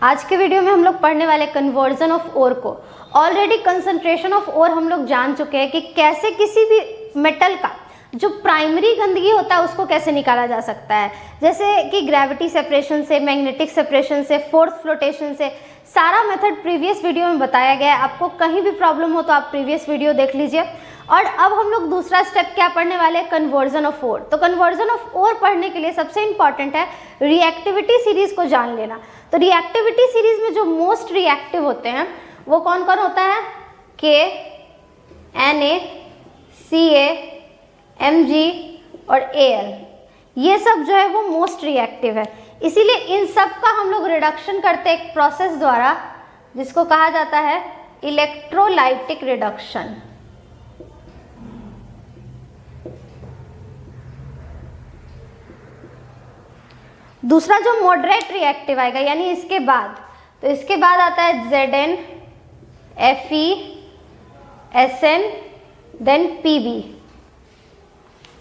आज के वीडियो में हम लोग पढ़ने वाले कन्वर्जन ऑफ ओर को। ऑलरेडी कंसंट्रेशन ऑफ ओर हम लोग जान चुके हैं कि कैसे किसी भी मेटल का जो प्राइमरी गंदगी होता है उसको कैसे निकाला जा सकता है, जैसे कि ग्रेविटी सेपरेशन से, मैग्नेटिक सेपरेशन से, फोर्स फ्लोटेशन से। सारा मेथड प्रीवियस वीडियो में बताया गया है। आपको कहीं भी प्रॉब्लम हो तो आप प्रीवियस वीडियो देख लीजिए। और अब हम लोग दूसरा स्टेप क्या पढ़ने वाले हैं, कन्वर्जन ऑफ ओर। तो कन्वर्जन ऑफ ओर पढ़ने के लिए सबसे इंपॉर्टेंट है रिएक्टिविटी सीरीज को जान लेना। तो रिएक्टिविटी सीरीज में जो मोस्ट रिएक्टिव होते हैं वो कौन कौन होता है, के, Na, Ca, Mg और Al। ये सब जो है वो मोस्ट रिएक्टिव है, इसीलिए इन सब का हम लोग रिडक्शन करते हैं एक प्रोसेस द्वारा जिसको कहा जाता है इलेक्ट्रोलाइटिक रिडक्शन। दूसरा जो मॉडरेट रिएक्टिव आएगा यानी इसके बाद, तो इसके बाद आता है Zn, Fe, Sn, then Pb।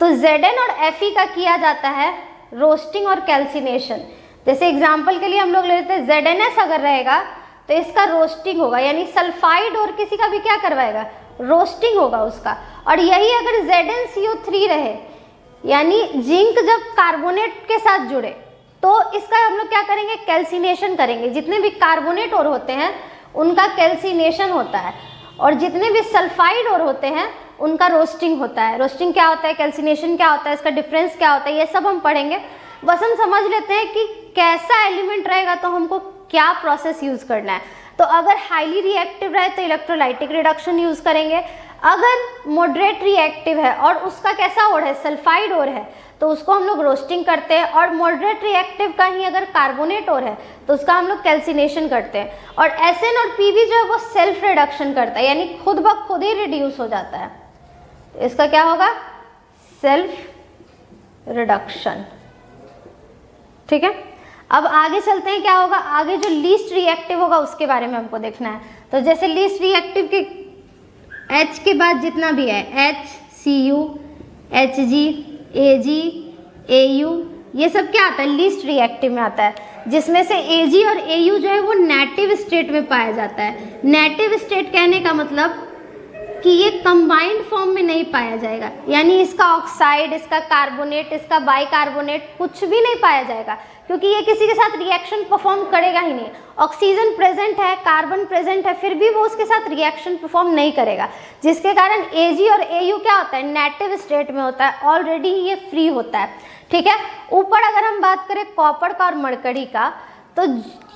तो Zn और Fe का किया जाता है रोस्टिंग और कैल्सिनेशन। जैसे एग्जांपल के लिए हम लोग लेते हैं ZnS अगर रहेगा तो इसका रोस्टिंग होगा, यानी सल्फाइड और किसी का भी क्या करवाएगा, रोस्टिंग होगा उसका। और यही अगर ZnCO3 रहे यानी जिंक जब कार्बोनेट के साथ जुड़े तो इसका हम लोग क्या करेंगे, कैल्सिनेशन करेंगे। जितने भी कार्बोनेट और होते हैं उनका कैल्सिनेशन होता है और जितने भी सल्फाइड और होते हैं उनका रोस्टिंग होता है। रोस्टिंग क्या होता है, कैल्सिनेशन क्या होता है, इसका डिफरेंस क्या होता है, ये सब हम पढ़ेंगे। बस हम समझ लेते हैं कि कैसा एलिमेंट रहेगा तो हमको क्या प्रोसेस यूज करना है। तो अगर हाईली रिएक्टिव रहे तो इलेक्ट्रोलाइटिक रिडक्शन यूज करेंगे। अगर मॉडरेट रिएक्टिव है और उसका कैसा ओर है, सल्फाइड ओर है, तो उसको हम लोग रोस्टिंग करते हैं। और मॉडरेट रिएक्टिव का ही अगर कार्बोनेट ओर है तो उसका हम लोग कैल्सिनेशन करते हैं। और Sn और Pb जो है वो सेल्फ रिडक्शन करता है, यानी खुद ब खुद ही रिड्यूस हो जाता है। तो इसका क्या होगा, सेल्फ रिडक्शन। ठीक है, अब आगे चलते हैं। क्या होगा आगे, जो लीस्ट रिएक्टिव होगा उसके बारे में हमको देखना है। तो जैसे लीस्ट रिएक्टिव के H के बाद जितना भी है, H, Cu, Hg, Ag, Au, ये सब क्या आता है, लीस्ट रिएक्टिव में आता है, जिसमें से Ag और Au जो है वो नेटिव स्टेट में पाया जाता है। नेटिव स्टेट कहने का मतलब कि ये कंबाइंड फॉर्म में नहीं पाया जाएगा, यानी इसका ऑक्साइड, इसका कार्बोनेट, इसका बाइकार्बोनेट कुछ भी नहीं पाया जाएगा, क्योंकि ये किसी के साथ रिएक्शन परफॉर्म करेगा ही नहीं। ऑक्सीजन प्रेजेंट है, कार्बन प्रेजेंट है, फिर भी वो उसके साथ रिएक्शन परफॉर्म नहीं करेगा, जिसके कारण Ag और Au क्या होता है, नेटिव स्टेट में होता है, ऑलरेडी ये फ्री होता है। ठीक है, ऊपर अगर हम बात करें कॉपर का और मरकरी का, तो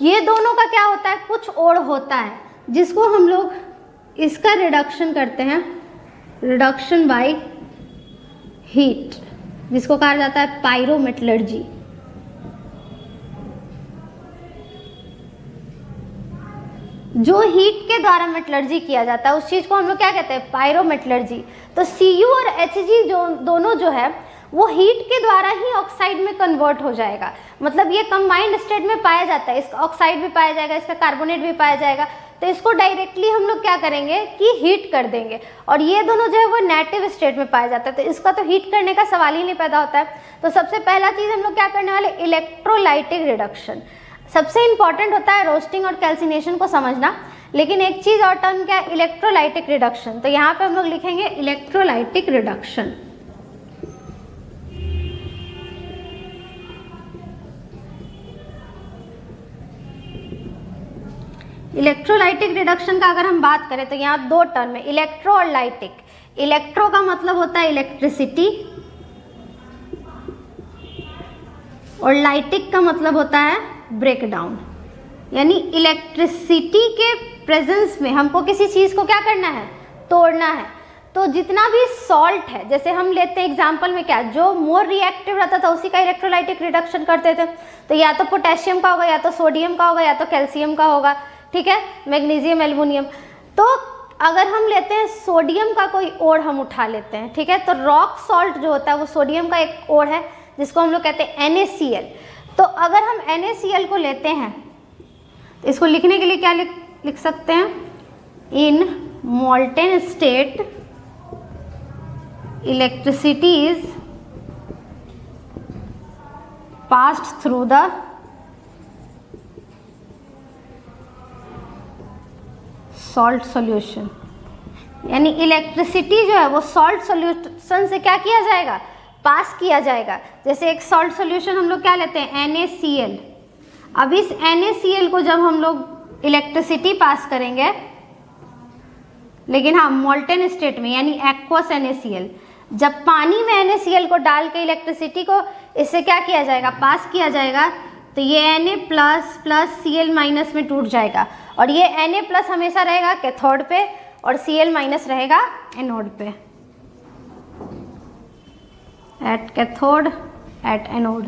ये दोनों का क्या होता है, कुछ और होता है जिसको हम लोग इसका रिडक्शन करते हैं, रिडक्शन बाय हीट, जिसको कहा जाता है पायरोमेटलर्जी। जो हीट के द्वारा मेटलर्जी किया जाता है उस चीज को हम लोग क्या कहते हैं, पायरोमेटलर्जी। तो Cu और Hg जो दोनों जो है वो हीट के द्वारा ही ऑक्साइड में कन्वर्ट हो जाएगा, मतलब ये कंबाइंड स्टेट में पाया जाता है। इसका ऑक्साइड भी पाया जाएगा, इसका कार्बोनेट भी पाया जाएगा, तो इसको डायरेक्टली हम लोग क्या करेंगे कि हीट कर देंगे। और ये दोनों जो है वो नेटिव स्टेट में पाया जाता है, तो इसका तो हीट करने का सवाल ही नहीं पैदा होता है। तो सबसे पहला चीज़ हम लोग क्या करने वाले, इलेक्ट्रोलाइटिक रिडक्शन। सबसे इंपॉर्टेंट होता है रोस्टिंग और कैल्सिनेशन को समझना, लेकिन एक चीज़ और टर्म क्या है, इलेक्ट्रोलाइटिक रिडक्शन। तो यहाँ पे हम लोग लिखेंगे इलेक्ट्रोलाइटिक रिडक्शन। इलेक्ट्रोलाइटिक रिडक्शन का अगर हम बात करें तो यहाँ दो टर्म है, इलेक्ट्रो और लाइटिक। इलेक्ट्रो का मतलब होता है इलेक्ट्रिसिटी और लाइटिक का मतलब होता है ब्रेकडाउन, यानी इलेक्ट्रिसिटी के प्रेजेंस में हमको किसी चीज़ को क्या करना है, तोड़ना है। तो जितना भी सॉल्ट है, जैसे हम लेते हैं एग्जांपल में क्या, जो मोर रिएक्टिव रहता था उसी का इलेक्ट्रोलाइटिक रिडक्शन करते थे। तो या तो पोटेशियम का होगा, या तो सोडियम का होगा, या तो कैल्शियम का होगा। ठीक है, मैग्नीशियम, एल्युमिनियम। तो अगर हम लेते हैं सोडियम का कोई ओर हम उठा लेते हैं, ठीक है, तो रॉक सॉल्ट जो होता है वो सोडियम का एक ओर है जिसको हम लोग कहते हैं NaCl। तो अगर हम NaCl को लेते हैं तो इसको लिखने के लिए क्या लिख सकते हैं, in molten state electricity is passed through the salt solution, यानी इलेक्ट्रिसिटी जो है वो सॉल्ट सॉल्यूशन से क्या किया जाएगा, पास किया जाएगा। जैसे एक सॉल्ट सॉल्यूशन हम लोग क्या लेते हैं, NaCl। अब इस NaCl को जब हम लोग इलेक्ट्रिसिटी पास करेंगे, लेकिन हाँ मोल्टेन स्टेट में यानी एक्वस NaCl, जब पानी में NaCl को डाल के इलेक्ट्रिसिटी को इससे क्या किया जाएगा, पास किया जाएगा, तो ये Na plus plus Cl minus में टूट जाएगा और ये Na प्लस हमेशा रहेगा कैथोड पे और Cl माइनस रहेगा एनोड पे। एट कैथोड एट एनोड,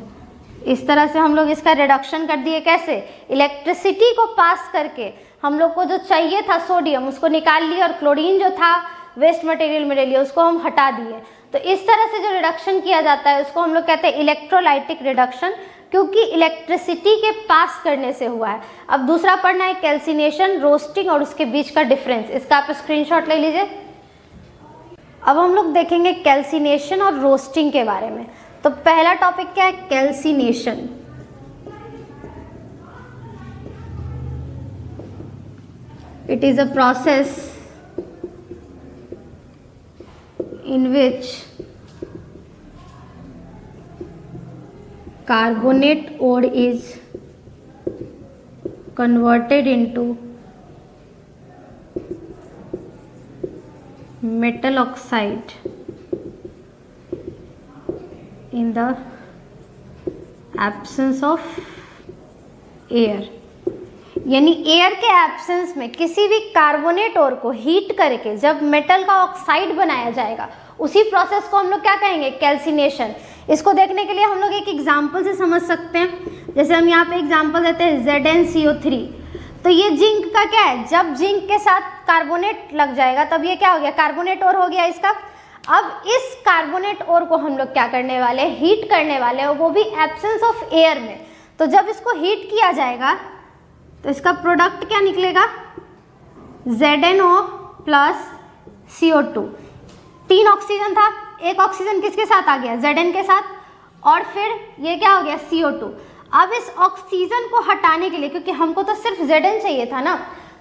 इस तरह से हम लोग इसका रिडक्शन कर दिए। कैसे, इलेक्ट्रिसिटी को पास करके हम लोग को जो चाहिए था सोडियम उसको निकाल लिया और क्लोरीन जो था वेस्ट मटेरियल में ले लिया, उसको हम हटा दिए। तो इस तरह से जो रिडक्शन किया जाता है उसको हम लोग कहते हैं इलेक्ट्रोलाइटिक रिडक्शन, क्योंकि इलेक्ट्रिसिटी के पास करने से हुआ है। अब दूसरा पढ़ना है कैल्सिनेशन, रोस्टिंग और उसके बीच का डिफरेंस। इसका आप स्क्रीनशॉट ले लीजिए। अब हम लोग देखेंगे कैल्सिनेशन और रोस्टिंग के बारे में। तो पहला टॉपिक क्या है, calcination. It is a process in which carbonate ore is converted into metal oxide in the absence of air। यानी एयर के एब्सेंस में किसी भी कार्बोनेट ओर को हीट करके जब मेटल का ऑक्साइड बनाया जाएगा, उसी प्रोसेस को हम लोग क्या कहेंगे, कैल्सिनेशन। इसको देखने के लिए हम लोग एक एग्जांपल से समझ सकते हैं। जैसे हम यहाँ पे एग्जांपल देते हैं ZnCO3। तो ये जिंक का क्या है, जब जिंक के साथ कार्बोनेट लग जाएगा तब ये क्या हो गया, कार्बोनेट ओर हो गया इसका। अब इस कार्बोनेट ओर को हम लोग क्या करने वाले, हीट करने वाले, वो भी एब्सेंस ऑफ एयर में। तो जब इसको हीट किया जाएगा तो इसका प्रोडक्ट क्या निकलेगा, ZnO प्लस CO2। 3 ऑक्सीजन था, एक ऑक्सीजन किसके साथ आ गया, Zn के साथ, और फिर ये क्या हो गया, CO2। अब इस ऑक्सीजन को हटाने के लिए, क्योंकि हमको तो सिर्फ Zn चाहिए था ना,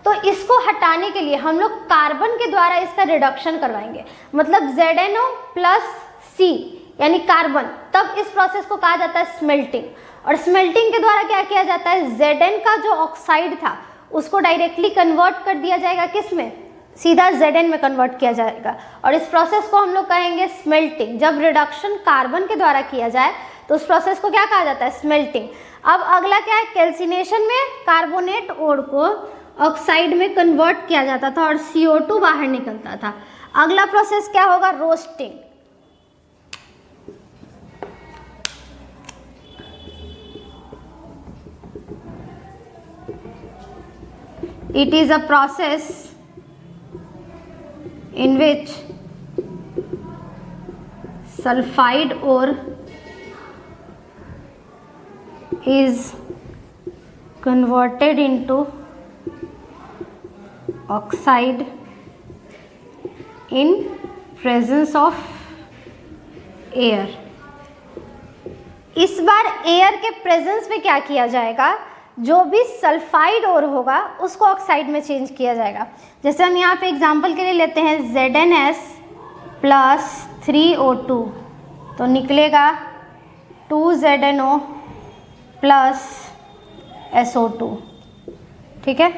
तो इसको हटाने के लिए हम लोग कार्बन के द्वारा इसका रिडक्शन करवाएंगे। मतलब ZnO प्लस C यानी कार्बन। तब इस प्रोसेस को कहा जाता है स्मेल्टिंग। और स्मेल्टिंग के द्वारा क्या किया जाता है, Zn का जो ऑक्साइड था उसको डायरेक्टली कन्वर्ट कर दिया जाएगा, किस में, सीधा Zn में कन्वर्ट किया जाएगा। और इस प्रोसेस को हम लोग कहेंगे स्मेल्टिंग। जब रिडक्शन कार्बन के द्वारा किया जाए तो उस प्रोसेस को क्या कहा जाता है, स्मेल्टिंग। अब अगला क्या है, कैल्सिनेशन में कार्बोनेट ओर को ऑक्साइड में कन्वर्ट किया जाता था और CO2 बाहर निकलता था। अगला प्रोसेस क्या होगा, roasting. It is a process in which sulfide ore is converted into oxide in presence of air। इस बार एयर के प्रेजेंस में क्या किया जाएगा, जो भी सल्फाइड ओर होगा उसको ऑक्साइड में चेंज किया जाएगा। जैसे हम यहाँ पे एग्जांपल के लिए लेते हैं ZnS प्लस 3O2, तो निकलेगा 2ZnO प्लस SO2। ठीक है,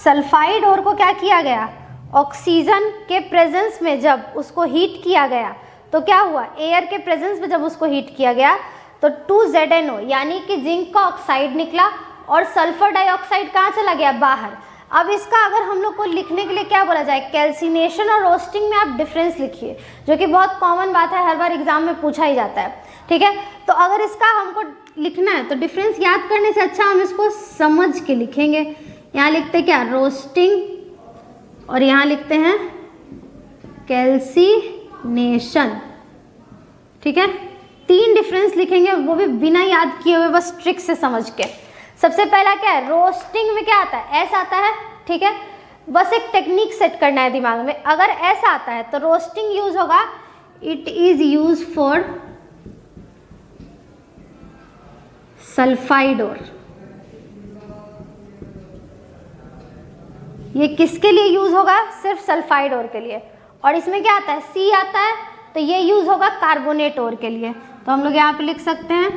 सल्फाइड ओर को क्या किया गया, ऑक्सीजन के प्रेजेंस में जब उसको हीट किया गया तो क्या हुआ, एयर के प्रेजेंस में जब उसको हीट किया गया तो 2ZnO यानी कि जिंक का ऑक्साइड निकला और सल्फर डाइऑक्साइड कहाँ चला गया, बाहर। अब इसका अगर हम लोग को लिखने के लिए क्या बोला जाए, कैल्सिनेशन और रोस्टिंग में आप डिफरेंस लिखिए, जो कि बहुत कॉमन बात है, हर बार एग्जाम में पूछा ही जाता है। ठीक है, तो अगर इसका हमको लिखना है तो डिफरेंस याद करने से अच्छा हम इसको समझ के लिखेंगे। यहाँ लिखते क्या, रोस्टिंग, और यहाँ लिखते हैं कैल्सिनेशन। ठीक है, 3 डिफरेंस लिखेंगे, वो भी बिना याद किए हुए, बस ट्रिक से समझ के। सबसे पहला क्या है, रोस्टिंग में क्या आता है, ऐसा आता है। ठीक है, बस एक टेक्निक सेट करना है दिमाग में। अगर ऐसा आता है तो रोस्टिंग यूज होगा, it is use for sulphide ore. ये किसके लिए यूज होगा? सिर्फ सल्फाइड ओर के लिए। और इसमें क्या आता है? सी आता है, तो ये यूज होगा कार्बोनेट ओर के लिए। तो हम लोग यहाँ पे लिख सकते हैं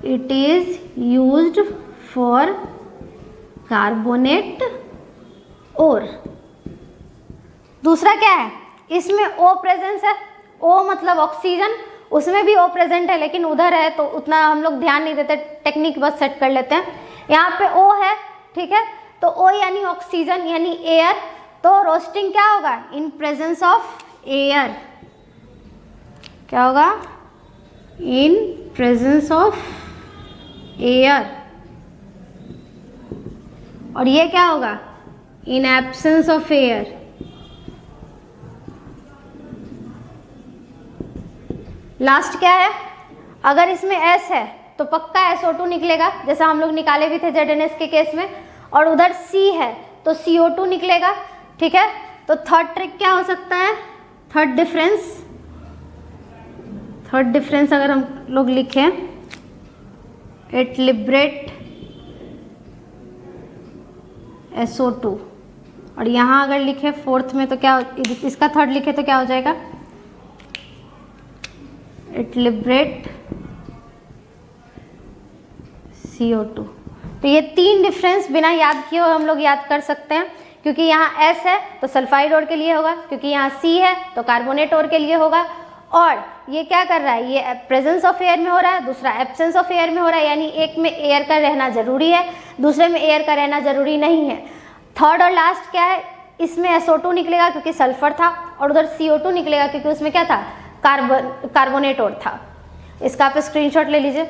it is used for carbonate ore. दूसरा क्या है? इसमें O प्रेजेंस है। O मतलब ऑक्सीजन, उसमें भी O प्रेजेंट है, लेकिन उधर है तो उतना हम लोग ध्यान नहीं देते, टेक्निक बस सेट कर लेते हैं। यहाँ पे O है, ठीक है, तो O यानी ऑक्सीजन यानी एयर, तो रोस्टिंग क्या होगा? In presence of air. क्या होगा? In presence of air. और ये क्या होगा? In absence of air. Last क्या है? अगर इसमें S है तो पक्का SO2 निकलेगा, जैसा हम लोग निकाले भी थे ZNS के केस में। और उधर C है तो CO2 निकलेगा, ठीक है। तो थर्ड ट्रिक क्या हो सकता है? थर्ड डिफरेंस अगर हम लोग लिखें, इट लिबरेट SO2। और यहाँ अगर लिखे फोर्थ में तो क्या, इसका थर्ड लिखे तो क्या हो जाएगा? It liberate CO2। तो ये तीन डिफरेंस बिना याद किए हुए हम लोग याद कर सकते हैं, क्योंकि यहाँ S है तो सल्फाइड ओर के लिए होगा, क्योंकि यहाँ C है तो कार्बोनेट ओर के लिए होगा। और ये क्या कर रहा है? ये प्रेजेंस ऑफ एयर में हो रहा है, दूसरा एब्सेंस ऑफ एयर में हो रहा है, यानी एक में एयर का रहना जरूरी है, दूसरे में एयर का रहना जरूरी नहीं है। थर्ड और लास्ट क्या है? इसमें SO2 निकलेगा क्योंकि सल्फर था, और उधर CO2 निकलेगा क्योंकि उसमें क्या था? कार्बोनेट ओर था। इसका आप स्क्रीनशॉट ले लीजिए।